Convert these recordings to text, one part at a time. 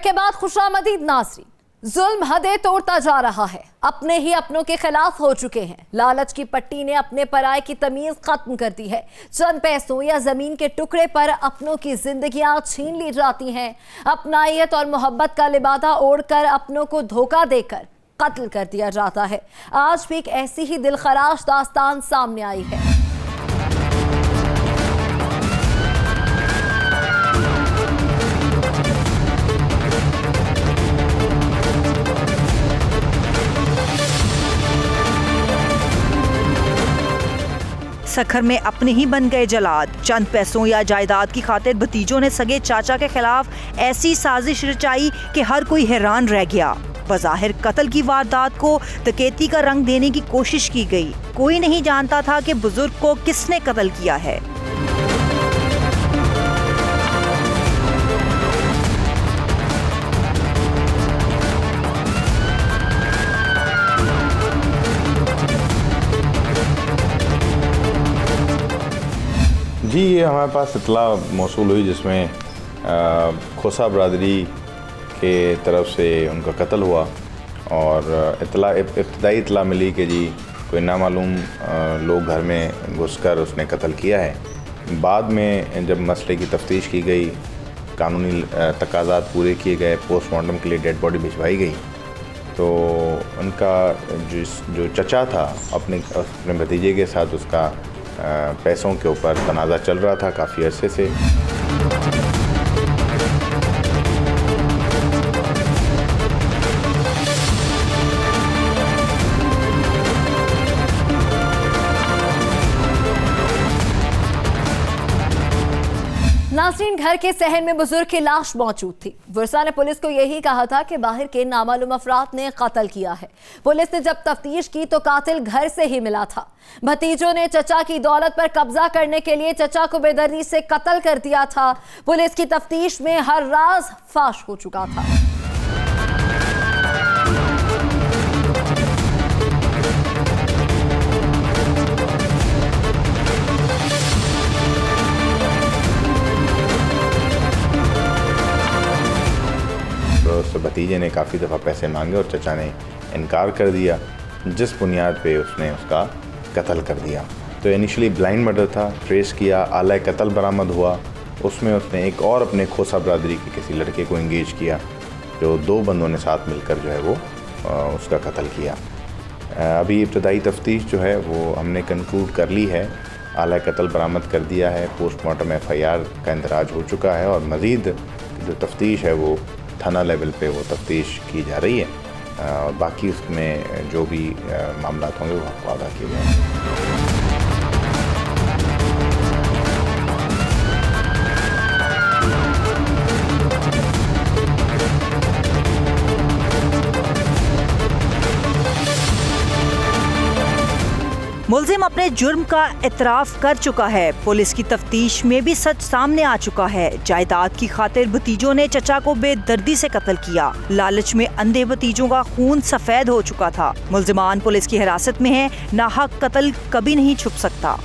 के बाद खुशामदीद नाज़रीन, जुल्म हदें तोड़ता जा रहा है। अपने ही अपनों के खिलाफ हो चुके हैं। लालच की पट्टी ने अपने पराये की तमीज खत्म कर दी है। चंद पैसों या जमीन के टुकड़े पर अपनों की जिंदगियां छीन ली जाती हैं। अपनायत और मोहब्बत का लिबादा ओढ़कर अपनों को धोखा देकर कत्ल कर दिया जाता है। आज भी एक ऐसी ही दिलखराश दास्तान सामने आई है। सखर में अपने ही बन गए जलाद। चंद पैसों या जायदाद की खातिर भतीजों ने सगे चाचा के खिलाफ ऐसी साजिश रचाई कि हर कोई हैरान रह गया। बज़ाहिर कत्ल की वारदात को डकैती का रंग देने की कोशिश की गई। कोई नहीं जानता था कि बुजुर्ग को किसने कत्ल किया है। जी, ये हमारे पास इतला मौसूल हुई जिसमें खोसा बरादरी के तरफ से उनका कत्ल हुआ और इब्तदाई इतला मिली कि जी कोई नामालूम लोग घर में घुसकर उसने कत्ल किया है। बाद में जब मसले की तफ्तीश की गई, कानूनी तकाज़ात पूरे किए गए, पोस्टमार्टम के लिए डेड बॉडी भिजवाई गई, तो उनका जो चचा था अपने भतीजे के साथ उसका पैसों के ऊपर तनाज़ा चल रहा था काफ़ी अरसे से। नाज़रीन, घर के सहन में बुजुर्ग की लाश मौजूद थी। वर्षा ने पुलिस को यही कहा था कि बाहर के नामालूम अफराद ने कत्ल किया है। पुलिस ने जब तफ्तीश की तो कातिल घर से ही मिला था। भतीजों ने चचा की दौलत पर कब्जा करने के लिए चचा को बेदर्दी से कत्ल कर दिया था। पुलिस की तफ्तीश में हर राज फाश हो चुका था। तो भतीजे ने काफ़ी दफ़ा पैसे मांगे और चचा ने इनकार कर दिया, जिस बुनियाद पे उसने उसका कत्ल कर दिया। तो इनिशियली ब्लाइंड मर्डर था, ट्रेस किया, आला कत्ल बरामद हुआ। उसमें उसने एक और अपने खोसा बरादरी के किसी लड़के को इंगेज किया, जो दो बंदों ने साथ मिलकर जो है वो उसका कत्ल किया। अभी इब्तदाई तफ्तीश जो है वो हमने कंक्लूड कर ली है, आला कत्ल बरामद कर दिया है, पोस्टमार्टम FIR का इंदराज हो चुका है और मज़ीद जो तफ्तीश है वो थाना लेवल पे वो तफ्तीश की जा रही है और बाकी उसमें जो भी मामला होंगे वो आपको आगाह किए जाएंगे। मुलजिम अपने जुर्म का इतराफ़ कर चुका है। पुलिस की तफ्तीश में भी सच सामने आ चुका है। जायदाद की खातिर भतीजों ने चचा को बेदर्दी से कत्ल किया। लालच में अंधे भतीजों का खून सफेद हो चुका था। मुलजिमान पुलिस की हिरासत में हैं। नाहक कत्ल कभी नहीं छुप सकता।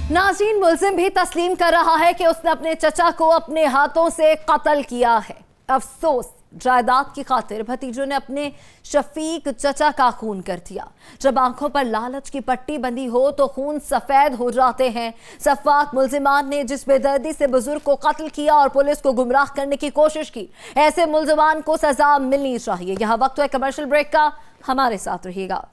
नाज़रीन, मुल्जिम भी तस्लीम कर रहा है कि उसने अपने चचा को अपने हाथों से कत्ल किया है। अफसोस, जायदाद की खातिर भतीजों ने अपने शफीक चचा का खून कर दिया। जब आंखों पर लालच की पट्टी बंधी हो तो खून सफेद हो जाते हैं। सफाक मुल्जिमान ने जिस बेदर्दी से बुजुर्ग को कत्ल किया और पुलिस को गुमराह करने की कोशिश की, ऐसे मुल्जिमान को सजा मिलनी चाहिए। यहाँ वक्त है कमर्शियल ब्रेक का, हमारे साथ रहिएगा।